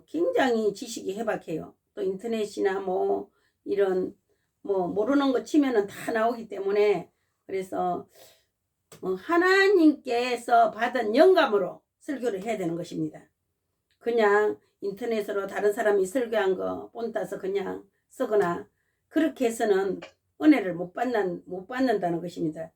굉장히 지식이 해박해요. 또 인터넷이나 뭐 이런 모르는 거 치면은 다 나오기 때문에 그래서 하나님께서 받은 영감으로 설교를 해야 되는 것입니다. 그냥 인터넷으로 다른 사람이 설교한 거 본따서 그냥 쓰거나 그렇게 해서는 은혜를 못 받는다는 것입니다.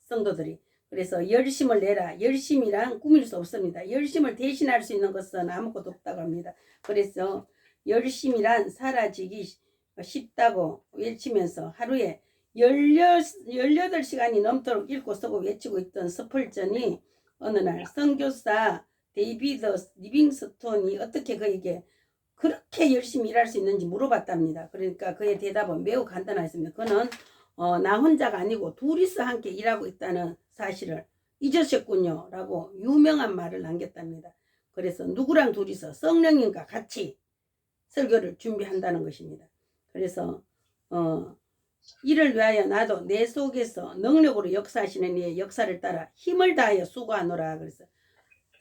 성도들이. 그래서 열심을 내라. 열심이란 꾸밀 수 없습니다. 열심을 대신할 수 있는 것은 아무것도 없다고 합니다. 그래서 열심이란 사라지기 쉽다고 외치면서 하루에 18시간이 넘도록 읽고 쓰고 외치고 있던 스펄전이 어느 날 선교사 데이비드 리빙스톤이 어떻게 그에게 그렇게 열심히 일할 수 있는지 물어봤답니다. 그러니까 그의 대답은 매우 간단했습니다. 그는 나 혼자가 아니고 둘이서 함께 일하고 있다는 사실을 잊으셨군요 라고 유명한 말을 남겼답니다. 그래서 누구랑 둘이서 성령님과 같이 설교를 준비한다는 것입니다. 그래서 이를 위하여 나도 내 속에서 능력으로 역사하시는 이의 역사를 따라 힘을 다하여 수고하노라. 그래서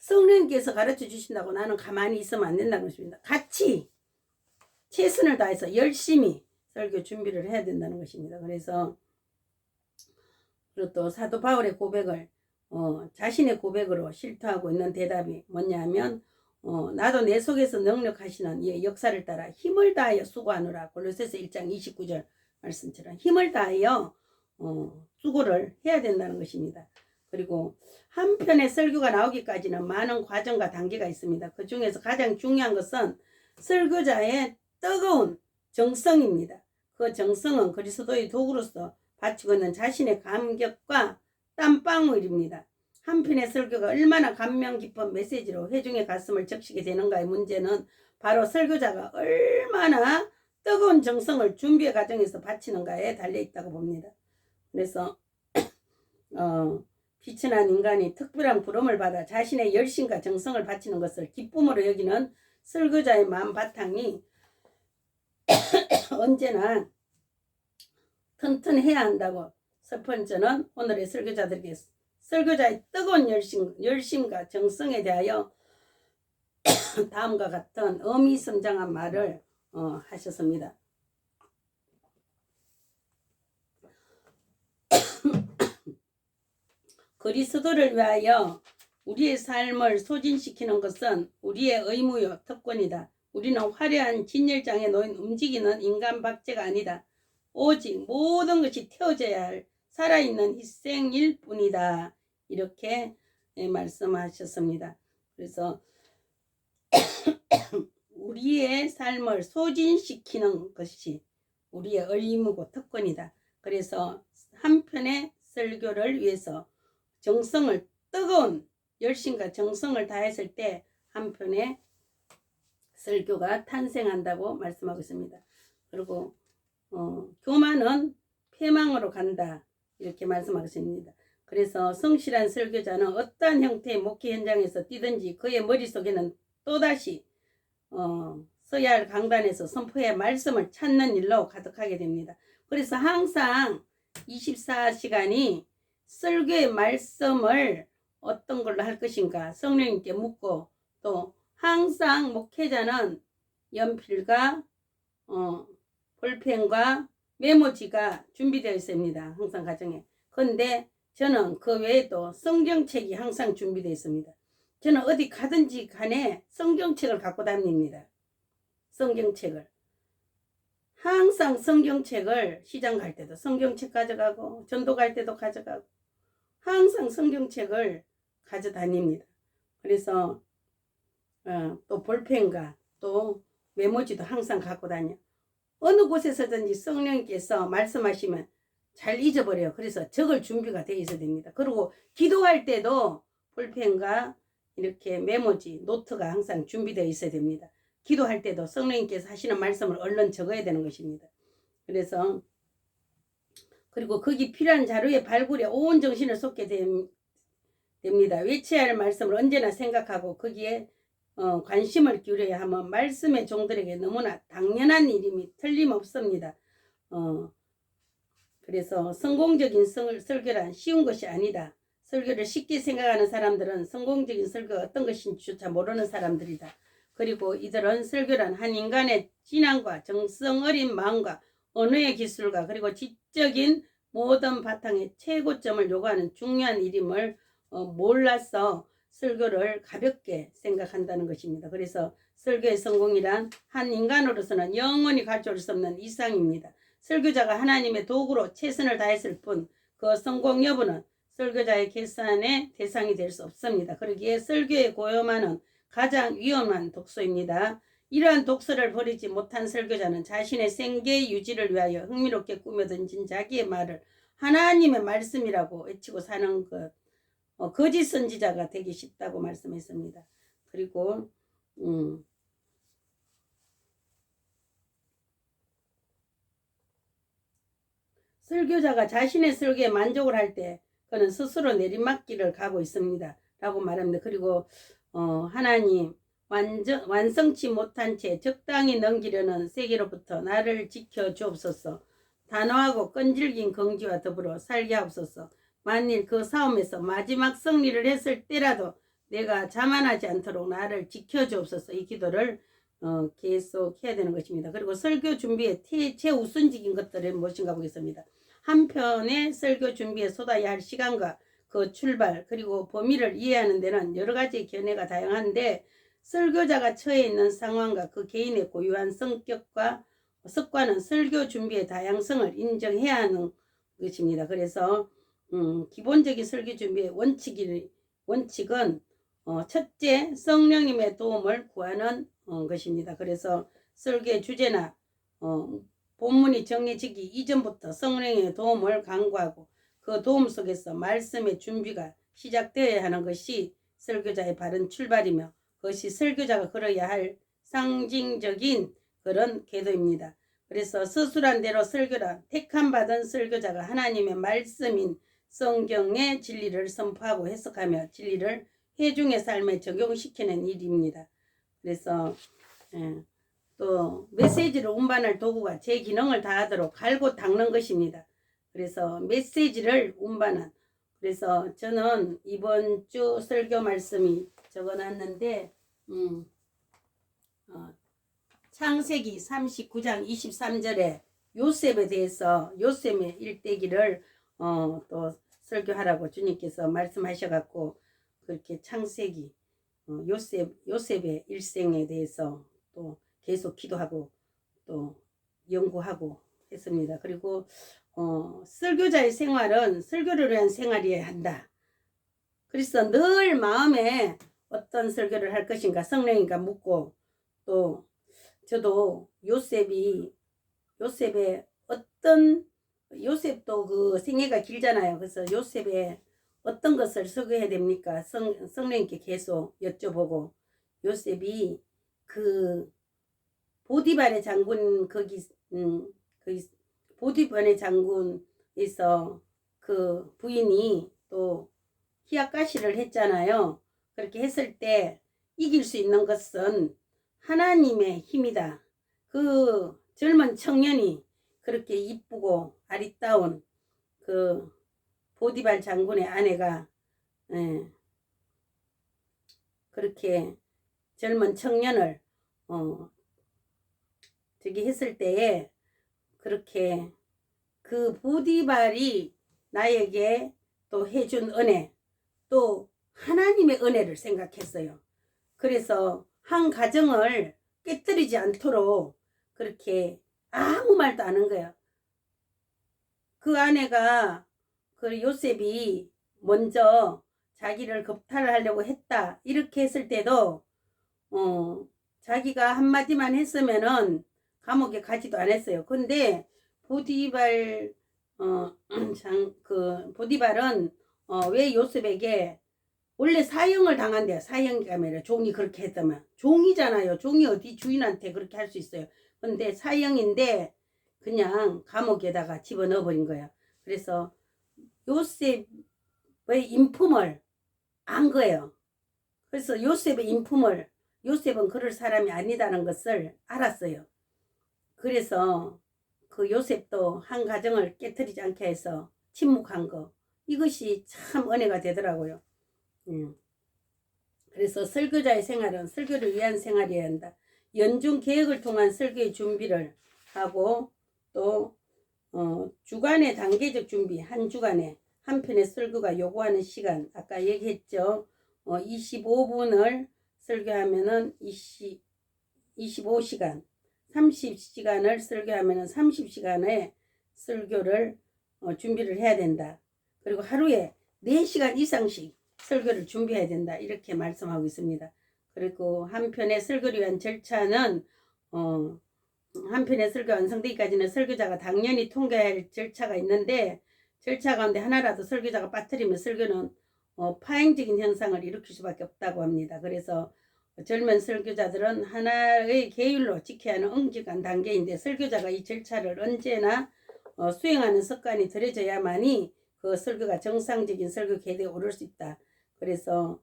성령님께서 가르쳐 주신다고 나는 가만히 있으면 안 된다는 것입니다. 같이 최선을 다해서 열심히 설교 준비를 해야 된다는 것입니다. 그래서 그리고 또 사도 바울의 고백을 자신의 고백으로 실토하고 있는 대답이 뭐냐면 나도 내 속에서 능력하시는 이의 역사를 따라 힘을 다하여 수고하노라. 골로새서 1장 29절 말씀처럼 힘을 다하여 수고를 해야 된다는 것입니다. 그리고 한 편의 설교가 나오기까지는 많은 과정과 단계가 있습니다. 그 중에서 가장 중요한 것은 설교자의 뜨거운 정성입니다. 그 정성은 그리스도의 도구로서 바치고 있는 자신의 감격과 땀방울입니다. 한 편의 설교가 얼마나 감명 깊은 메시지로 회중의 가슴을 적시게 되는가의 문제는 바로 설교자가 얼마나 뜨거운 정성을 준비의 과정에서 바치는가에 달려있다고 봅니다. 그래서 빛이 난 인간이 특별한 부름을 받아 자신의 열심과 정성을 바치는 것을 기쁨으로 여기는 설교자의 마음 바탕이 언제나 튼튼해야 한다고 스펄전은 오늘의 설교자들에게 설교자의 뜨거운 열심과 정성에 대하여 다음과 같은 의미성장한 말을 하셨습니다. 그리스도를 위하여 우리의 삶을 소진시키는 것은 우리의 의무요 특권이다. 우리는 화려한 진열장에 놓인 움직이는 인간 박제가 아니다. 오직 모든 것이 태워져야 할 살아있는 희생일 뿐이다. 이렇게 말씀하셨습니다. 그래서 우리의 삶을 소진시키는 것이 우리의 의무고 특권이다. 그래서 한편의 설교를 위해서 정성을 뜨거운 열심과 정성을 다했을 때 한편의 설교가 탄생한다고 말씀하고 있습니다. 그리고 교만은 패망으로 간다 이렇게 말씀하고 있습니다. 그래서 성실한 설교자는 어떠한 형태의 목회 현장에서 뛰든지 그의 머릿속에는 또다시 써야 할 강단에서 선포해야 말씀을 찾는 일로 가득하게 됩니다. 그래서 항상 24시간이 설교의 말씀을 어떤 걸로 할 것인가 성령님께 묻고, 또 항상 목회자는 연필과 볼펜과 메모지가 준비되어 있습니다. 항상 가정에. 그런데 저는 그 외에도 성경책이 항상 준비되어 있습니다. 저는 어디 가든지 간에 성경책을 갖고 다닙니다. 성경책을. 항상 성경책을 시장 갈 때도 성경책 가져가고 전도 갈 때도 가져가고 항상 성경책을 가져다닙니다. 그래서 또 볼펜과 또 메모지도 항상 갖고 다녀. 어느 곳에서든지 성령님께서 말씀하시면 잘 잊어버려요. 그래서 적을 준비가 되어 있어야 됩니다. 그리고 기도할 때도 볼펜과 이렇게 메모지, 노트가 항상 준비되어 있어야 됩니다. 기도할 때도 성령님께서 하시는 말씀을 얼른 적어야 되는 것입니다. 그래서 그리고 거기 필요한 자료의 발굴에 온 정신을 쏟게 됩니다. 외쳐야 할 말씀을 언제나 생각하고 거기에 관심을 기울여야 하면 말씀의 종들에게 너무나 당연한 일임이 틀림없습니다. 그래서 성공적인 설교란 쉬운 것이 아니다. 설교를 쉽게 생각하는 사람들은 성공적인 설교가 어떤 것인지조차 모르는 사람들이다. 그리고 이들은 설교란 한 인간의 진앙과 정성 어린 마음과 언어의 기술과 그리고 지적인 모든 바탕의 최고점을 요구하는 중요한 일임을 몰라서 설교를 가볍게 생각한다는 것입니다. 그래서 설교의 성공이란 한 인간으로서는 영원히 가져올 수 없는 이상입니다. 설교자가 하나님의 도구로 최선을 다했을 뿐 그 성공 여부는 설교자의 계산의 대상이 될 수 없습니다. 그러기에 설교의 고요만은 가장 위험한 독소입니다. 이러한 독소를 버리지 못한 설교자는 자신의 생계 유지를 위하여 흥미롭게 꾸며던진 자기의 말을 하나님의 말씀이라고 외치고 사는 것, 거짓 선지자가 되기 쉽다고 말씀했습니다. 그리고 설교자가 자신의 설교에 만족을 할 때 그는 스스로 내리막길을 가고 있습니다. 라고 말합니다. 그리고 하나님 완성치 못한 채 적당히 넘기려는 세계로부터 나를 지켜 주옵소서. 단호하고 끈질긴 긍지와 더불어 살게 하옵소서. 만일 그 싸움에서 마지막 승리를 했을 때라도 내가 자만하지 않도록 나를 지켜 주옵소서. 이 기도를 계속 해야 되는 것입니다. 그리고 설교 준비에 최우선적인 것들은 무엇인가 보겠습니다. 한편의 설교 준비에 쏟아야 할 시간과 그 출발 그리고 범위를 이해하는 데는 여러 가지 견해가 다양한데 설교자가 처해 있는 상황과 그 개인의 고유한 성격과 습관은 설교 준비의 다양성을 인정해야 하는 것입니다. 그래서 기본적인 설교 준비의 원칙은 첫째 성령님의 도움을 구하는 것입니다. 그래서 설교의 주제나 본문이 정해지기 이전부터 성령의 도움을 간구하고 그 도움 속에서 말씀의 준비가 시작되어야 하는 것이 설교자의 바른 출발이며 그것이 설교자가 걸어야 할 상징적인 그런 궤도입니다. 그래서 서술한 대로 설교라 택함 받은 설교자가 하나님의 말씀인 성경의 진리를 선포하고 해석하며 진리를 회중의 삶에 적용시키는 일입니다. 그래서 또 메시지를 운반할 도구가 제 기능을 다하도록 갈고 닦는 것입니다. 그래서 메시지를 운반한, 그래서 저는 이번 주 설교 말씀이 적어놨는데 창세기 39장 23절에 요셉에 대해서 요셉의 일대기를 또 설교하라고 주님께서 말씀하셔갖고 그렇게 창세기 요셉의 일생에 대해서 또 계속 기도하고 또 연구하고 했습니다. 그리고 설교자의 생활은 설교를 위한 생활이어야 한다. 그래서 늘 마음에 어떤 설교를 할 것인가 성령인가 묻고, 또 저도 요셉의 요셉도 그 생애가 길잖아요. 그래서 요셉의 어떤 것을 설교해야 됩니까? 성령님께 계속 여쭤보고, 요셉이 그 보디발의 장군 거기 보디발의 장군에서 그 부인이 또 히약가시를 했잖아요. 그렇게 했을 때 이길 수 있는 것은 하나님의 힘이다. 그 젊은 청년이 그렇게 이쁘고 아리따운 그 보디발 장군의 아내가 그렇게 젊은 청년을 저기 했을 때에 그렇게 그 보디발이 나에게 또 해준 은혜, 또 하나님의 은혜를 생각했어요. 그래서 한 가정을 깨뜨리지 않도록 그렇게 아무 말도 안 한 거예요. 그 아내가 그 요셉이 먼저 자기를 겁탈을 하려고 했다 이렇게 했을 때도 자기가 한마디만 했으면은 감옥에 가지도 않았어요. 근데 보디발 보디발은 왜 요셉에게 원래 사형을 당한대요. 사형이가 아니라 종이 그렇게 했다면. 종이잖아요. 종이 어디 주인한테 그렇게 할 수 있어요. 근데 사형인데 그냥 감옥에다가 집어넣어 버린 거예요. 그래서 요셉의 인품을 안 거예요. 그래서 요셉의 인품을, 요셉은 그럴 사람이 아니다는 것을 알았어요. 그래서 그 요셉도 한 가정을 깨뜨리지 않게 해서 침묵한 거, 이것이 참 은혜가 되더라고요. 그래서 설교자의 생활은 설교를 위한 생활이어야 한다. 연중 계획을 통한 설교의 준비를 하고, 또 주간의 단계적 준비, 한 주간에 한 편의 설교가 요구하는 시간, 아까 얘기했죠. 25분을 설교하면은 25시간, 30시간을 설교하면은 30시간의 설교를 준비를 해야 된다. 그리고 하루에 4시간 이상씩 설교를 준비해야 된다. 이렇게 말씀하고 있습니다. 그리고 한 편의 설교를 위한 절차는 한 편의 설교 완성되기까지는 설교자가 당연히 통과해야 할 절차가 있는데, 절차 가운데 하나라도 설교자가 빠뜨리면 설교는 파행적인 현상을 일으킬 수밖에 없다고 합니다. 그래서 젊은 설교자들은 하나의 계율로 지켜야 하는 엄격한 단계인데, 설교자가 이 절차를 언제나 수행하는 습관이 들여져야만이 그 설교가 정상적인 설교 계획에 오를 수 있다. 그래서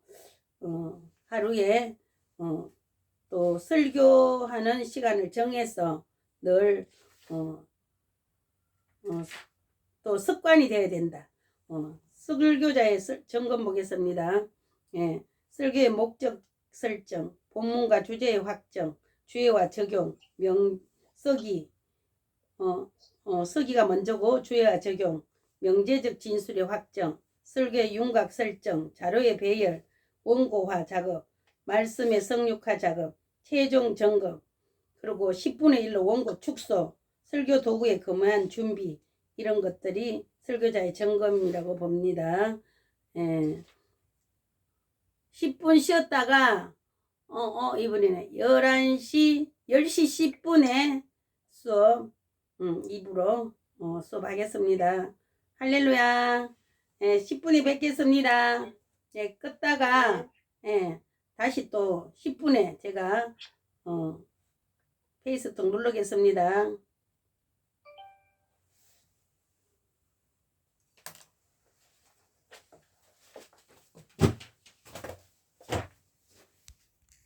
하루에 또 설교하는 시간을 정해서 늘 또 습관이 되어야 된다. 설교자의 점검 보겠습니다. 예, 설교의 목적 설정, 본문과 주제의 확정, 주의와 적용, 서기, 서기가 먼저고 주의와 적용, 명제적 진술의 확정, 설교의 윤곽 설정, 자료의 배열, 원고화 작업, 말씀의 성육화 작업, 최종 점검, 그리고 10분의 1로 원고 축소, 설교 도구의 거무한 준비, 이런 것들이 설교자의 점검이라고 봅니다. 10분 쉬었다가 이번에는 10시 10분에 수업 입으로 수업하겠습니다. 할렐루야. 10분에 뵙겠습니다. 끄다가 다시 또 10분에 제가 페이스톡 누르겠습니다.